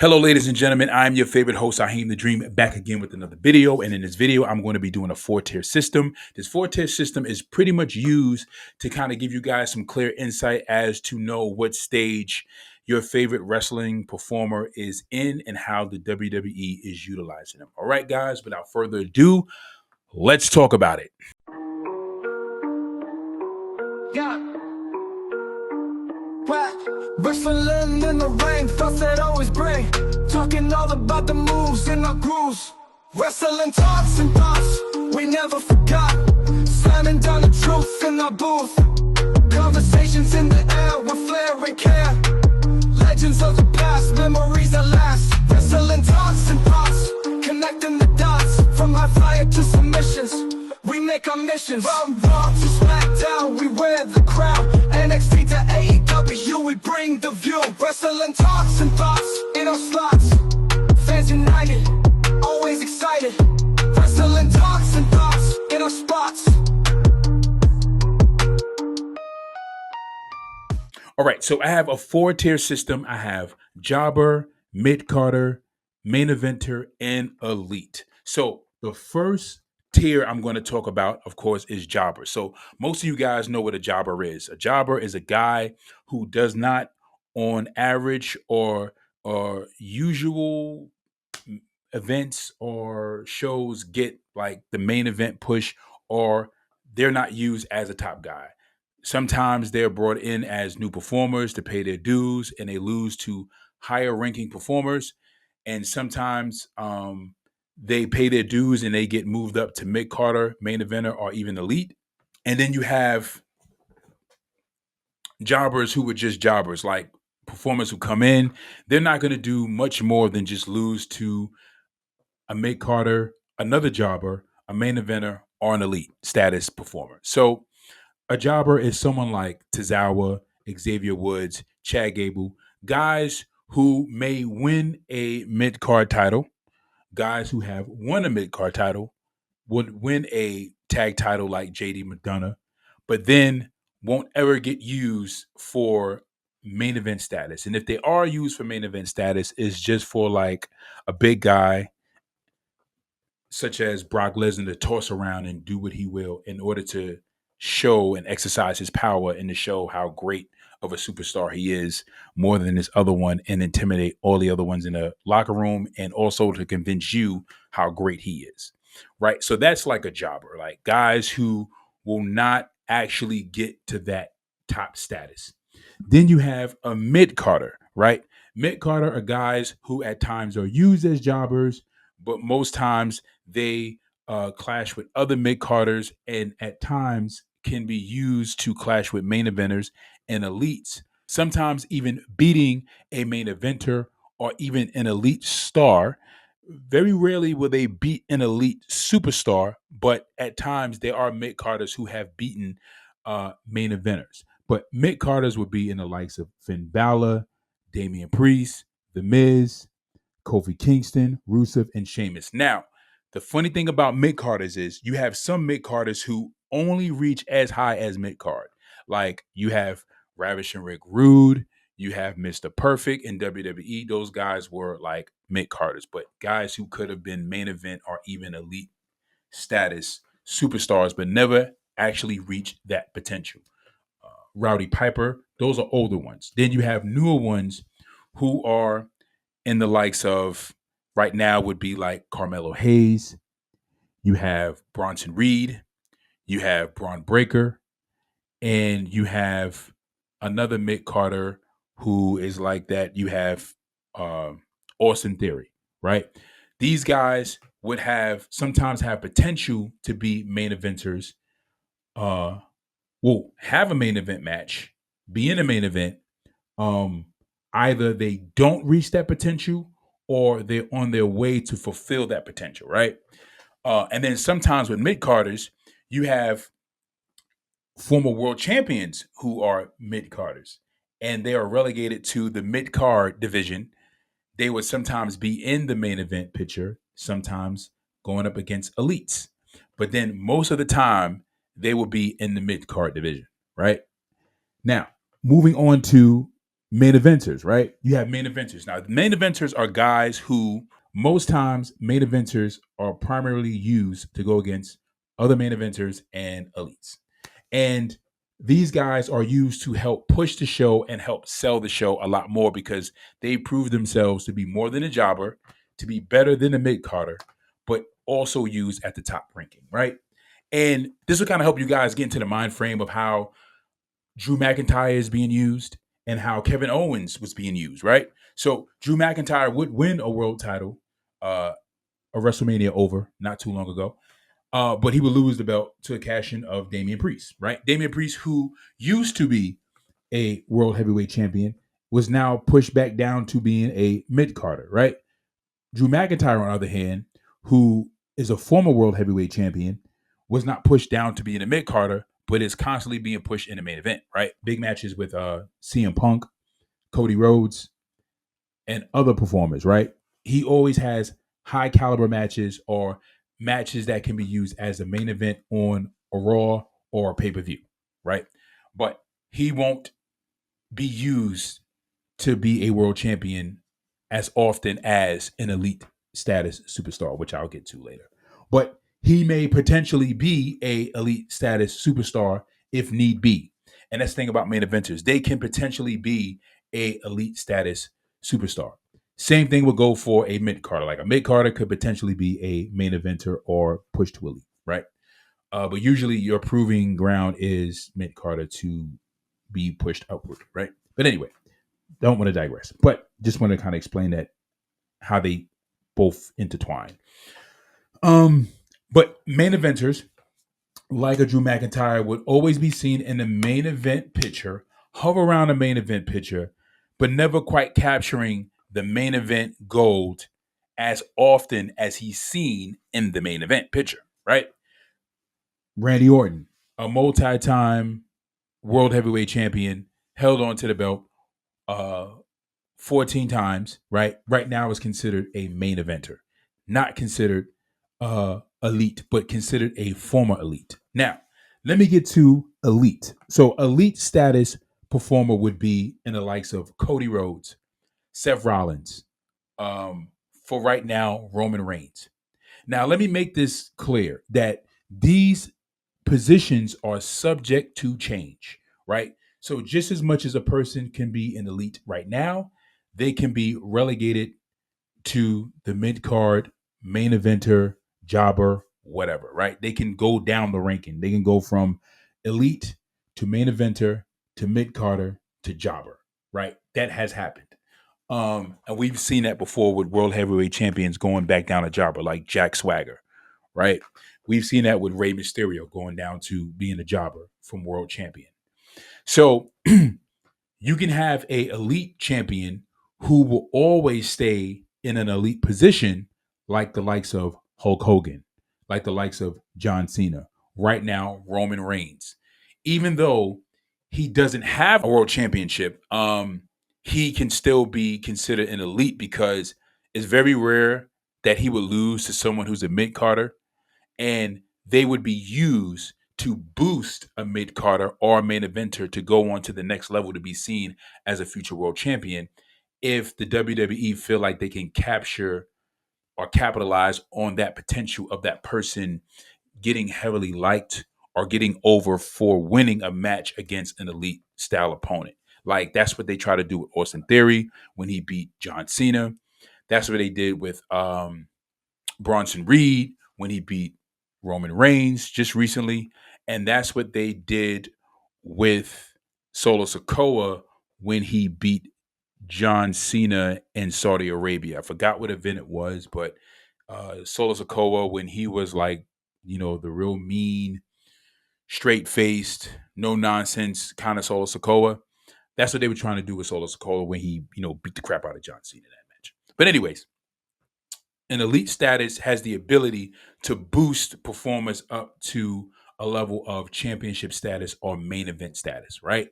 Hello, ladies and gentlemen. I'm your favorite host, Ahim the Dream, back again with another video. And in this video, I'm going to be doing a four-tier system. This four-tier system is pretty much used to kind of give you guys some clear insight as to know what stage your favorite wrestling performer is in and how the WWE is utilizing them. All right, guys, without further ado, let's talk about it. Yeah. Wrestling in the ring, thoughts that always bring. Talking all about the moves and our grooves. Wrestling talks and thoughts we never forgot. Slamming down the truth in our booth. Conversations in the air with flair and care. Legends of the past, memories that last. Wrestling talks and thoughts, connecting the dots. From high flyer to submissions, we make our missions. From Raw to SmackDown, we wear the crown. NXT to AEW, we bring the view. Wrestling talks and thoughts in our slots. Fans united, always excited. Wrestling talks and thoughts in our spots. All right, so I have a four-tier system. I have jobber, mid-carder, main eventer, and elite. So the first tier I'm going to talk about, of course, is jobber. So most of you guys know what a jobber is. A jobber is a guy who does not, on average or usual events or shows, get like the main event push, or they're not used as a top guy. Sometimes they're brought in as new performers to pay their dues and they lose to higher ranking performers. And sometimes they pay their dues and they get moved up to mid-carder, main eventer, or even elite. And then you have jobbers who were just jobbers, like performers who come in. They're not going to do much more than just lose to a mid-carder, another jobber, a main eventer, or an elite status performer. So a jobber is someone like Tozawa, Xavier Woods, Chad Gable, guys who may win a mid-card title, guys who have won a mid-card title, would win a tag title like JD McDonough, but then won't ever get used for main event status. And if they are used for main event status, it's just for like a big guy such as Brock Lesnar to toss around and do what he will in order to show and exercise his power and to show how great of a superstar he is more than this other one and intimidate all the other ones in the locker room and also to convince you how great he is. Right. So that's like a jobber, like guys who will not actually get to that top status. Then you have a mid-carder, right? Mid-carder are guys who at times are used as jobbers, but most times they clash with other mid-carders and at times can be used to clash with main eventers and elites, sometimes even beating a main eventer or even an elite star. Very rarely will they beat an elite superstar, but at times there are mid-carders who have beaten main eventers. But mid-carders would be in the likes of Finn Balor, Damian Priest, The Miz, Kofi Kingston, Rusev, and Sheamus. Now, the funny thing about mid-carders is you have some mid-carders who only reach as high as mid-card. Like you have Ravishing Rick Rude, you have Mr. Perfect in WWE. Those guys were like mid-carders, but guys who could have been main event or even elite status superstars, but never actually reached that potential. Rowdy Piper, those are older ones. Then you have newer ones who are in the likes of right now would be like Carmelo Hayes. You have Bronson Reed. You have Braun Breaker. And you have another mid-carder who is like that. You have Austin Theory, right? These guys would have sometimes have potential to be main eventers, will have a main event match, be in a main event. Either they don't reach that potential or they're on their way to fulfill that potential, right? And then sometimes with mid-carders, you have former world champions who are mid-carders and they are relegated to the mid-card division. They would sometimes be in the main event picture, sometimes going up against elites. But then most of the time, they will be in the mid-card division, right? Now, moving on to main eventers, right? You have main eventers. Now, main eventers are guys who most times main eventers are primarily used to go against other main eventers and elites. And these guys are used to help push the show and help sell the show a lot more because they prove themselves to be more than a jobber, to be better than a mid carder, but also used at the top ranking, right? And this will kind of help you guys get into the mind frame of how Drew McIntyre is being used and how Kevin Owens was being used, right? So Drew McIntyre would win a world title, a WrestleMania over not too long ago. But he would lose the belt to a cash in of Damian Priest, right? Damian Priest, who used to be a world heavyweight champion, was now pushed back down to being a mid carder, right? Drew McIntyre, on the other hand, who is a former world heavyweight champion, was not pushed down to being a mid carder, but is constantly being pushed in the main event, right? Big matches with CM Punk, Cody Rhodes, and other performers, right? He always has high caliber matches or matches that can be used as a main event on a Raw or a pay per view, right? But he won't be used to be a world champion as often as an elite status superstar, which I'll get to later. But he may potentially be a elite status superstar if need be. And that's the thing about main eventers. They can potentially be a elite status superstar. Same thing would go for a mid carder. Like a mid carder could potentially be a main eventer or push to elite, right? But usually your proving ground is mid carder to be pushed upward, right? But anyway, don't want to digress, but just want to kind of explain that how they both intertwine. Um, but main eventers like a Drew McIntyre would always be seen in the main event picture, hover around the main event picture, but never quite capturing the main event gold as often as he's seen in the main event picture, right? Randy Orton, a multi-time world heavyweight champion, held on to the belt uh, 14 times, right? Right now is considered a main eventer, not considered elite, but considered a former elite. Now, let me get to elite. So, elite status performer would be in the likes of Cody Rhodes, Seth Rollins, for right now, Roman Reigns. Now, let me make this clear that these positions are subject to change, right? So, just as much as a person can be an elite right now, they can be relegated to the mid card, main eventer, jobber, whatever, right? They can go down the ranking. They can go from elite to main eventer to mid carder to jobber, right? That has happened. And we've seen that before with world heavyweight champions going back down a jobber, like Jack Swagger, right? We've seen that with Rey Mysterio going down to being a jobber from world champion. So you can have a elite champion who will always stay in an elite position, like the likes of Hulk Hogan, like the likes of John Cena, right now Roman Reigns. Even though he doesn't have a world championship, he can still be considered an elite because it's very rare that he would lose to someone who's a mid carder, and they would be used to boost a mid carder or a main eventer to go on to the next level to be seen as a future world champion if the WWE feel like they can capture or capitalize on that potential of that person getting heavily liked or getting over for winning a match against an elite style opponent. Like that's what they try to do with Austin Theory when he beat John Cena. That's what they did with Bronson Reed when he beat Roman Reigns just recently. And that's what they did with Solo Sikoa when he beat John Cena in Saudi Arabia. I forgot what event it was, but Solo Sikoa when he was like, the real mean, straight faced, no nonsense kind of Solo Sikoa. That's what they were trying to do with Solo Sikoa when he, beat the crap out of John Cena in that match. But anyways, an elite status has the ability to boost performers up to a level of championship status or main event status, right?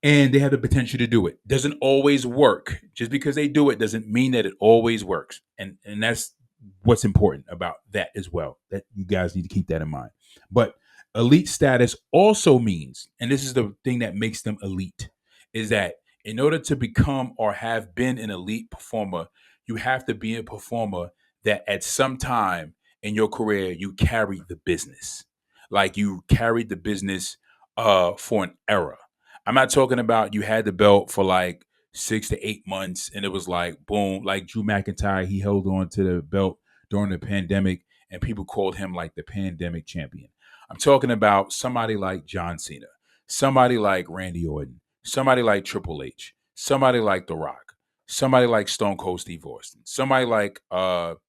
And they have the potential to do it. Doesn't always work. Just because they do it doesn't mean that it always works. And that's what's important about that as well. That you guys need to keep that in mind. But elite status also means, and this is the thing that makes them elite, is that In order to become or have been an elite performer, you have to be a performer that at some time in your career you carried the business. Like you carried the business for an era. I'm not talking about you had the belt for like 6 to 8 months and it was like boom, like Drew McIntyre, he held on to the belt during the pandemic and people called him like the pandemic champion. I'm talking about somebody like John Cena, somebody like Randy Orton, somebody like Triple H, somebody like The Rock, somebody like Stone Cold Steve Austin, somebody like Hulk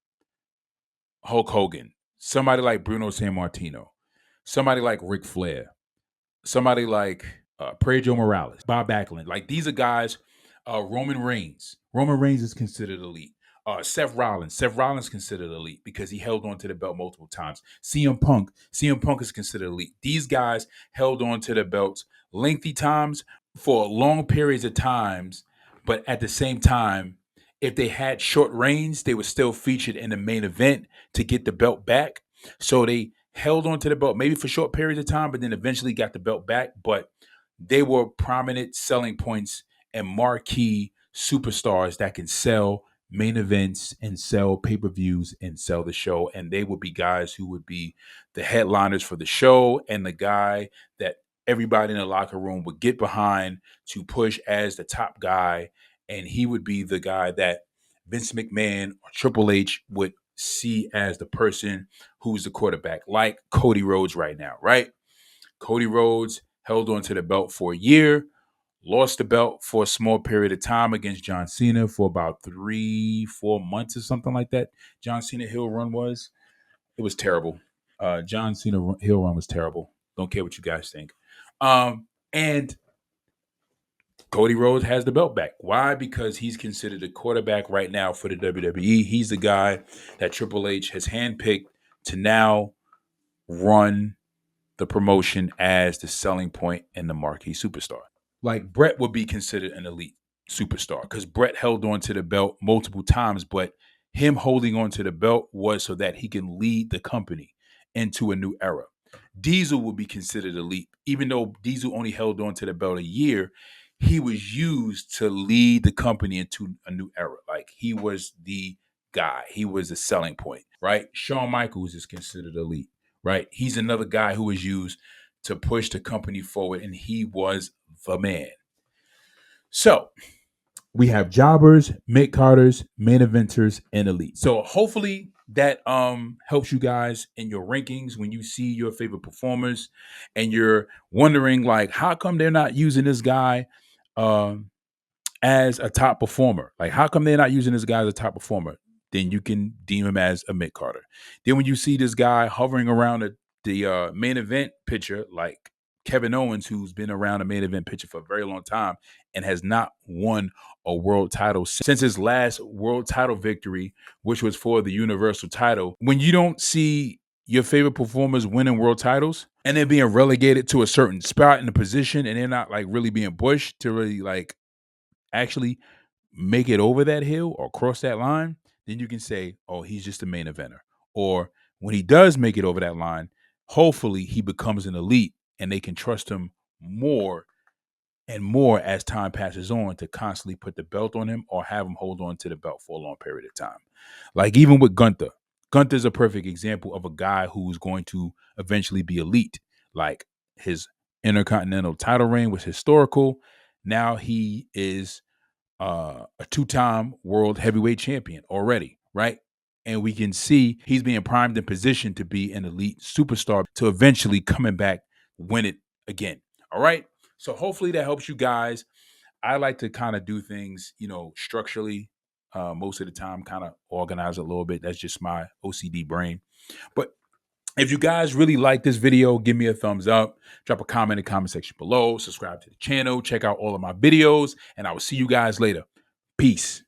Hogan, somebody like Bruno Sammartino, somebody like Ric Flair, somebody like Pedro Morales, Bob Backlund. Like these are guys. Roman Reigns. Roman Reigns is considered elite. Seth Rollins. Seth Rollins is considered elite because he held on to the belt multiple times. CM Punk. CM Punk is considered elite. These guys held on to the belts lengthy times for long periods of times, but at the same time, if they had short reigns, they were still featured in the main event to get the belt back. So they held on to the belt maybe for short periods of time, but then eventually got the belt back. But they were prominent selling points and marquee superstars that can sell main events and sell pay-per-views and sell the show. And they would be guys who would be the headliners for the show and the guy that everybody in the locker room would get behind to push as the top guy. And he would be the guy that Vince McMahon or Triple H would see as the person who's the quarterback, like Cody Rhodes right now, right? Cody Rhodes held on to the belt for a year, lost the belt for a small period of time against John Cena for about 3-4 months or something like that. John Cena heel run was. It was terrible. John Cena heel run was terrible. Don't care what you guys think. And Cody Rhodes has the belt back. Why? Because he's considered a quarterback right now for the WWE. He's the guy that Triple H has handpicked to now run the promotion as the selling point and the marquee superstar. Like Brett would be considered an elite superstar because Brett held on to the belt multiple times, but him holding on to the belt was so that he can lead the company into a new era. Diesel would be considered elite, even though Diesel only held on to the belt a year. He was used to lead the company into a new era. Like he was the guy, he was the selling point, right? Shawn Michaels is considered elite, right? He's another guy who was used to push the company forward, and he was the man. So we have jobbers, mid carders, main eventers, and elite. So hopefully that helps you guys in your rankings when you see your favorite performers and you're wondering like how come they're not using this guy as a top performer? Like how come they're not using this guy as a top performer? Then you can deem him as a mid carder. Then when you see this guy hovering around the main event picture, like Kevin Owens, who's been around the main event picture for a very long time and has not won a world title since his last world title victory, which was for the Universal title. When you don't see your favorite performers winning world titles and they're being relegated to a certain spot in the position and they're not like really being pushed to really like actually make it over that hill or cross that line, then you can say, oh, he's just a main eventer. Or when he does make it over that line, hopefully he becomes an elite and they can trust him more and more as time passes on to constantly put the belt on him or have him hold on to the belt for a long period of time. Like even with Gunther. Gunther's a perfect example of a guy who's going to eventually be elite. Like his Intercontinental title reign was historical. Now he is a two-time world heavyweight champion already, right? And we can see he's being primed in position to be an elite superstar to eventually coming back, win it again. All right. So hopefully that helps you guys. I like to kind of do things, structurally, most of the time, kind of organize it a little bit. That's just my OCD brain. But if you guys really like this video, give me a thumbs up, drop a comment in the comment section below, subscribe to the channel, check out all of my videos, and I will see you guys later. Peace.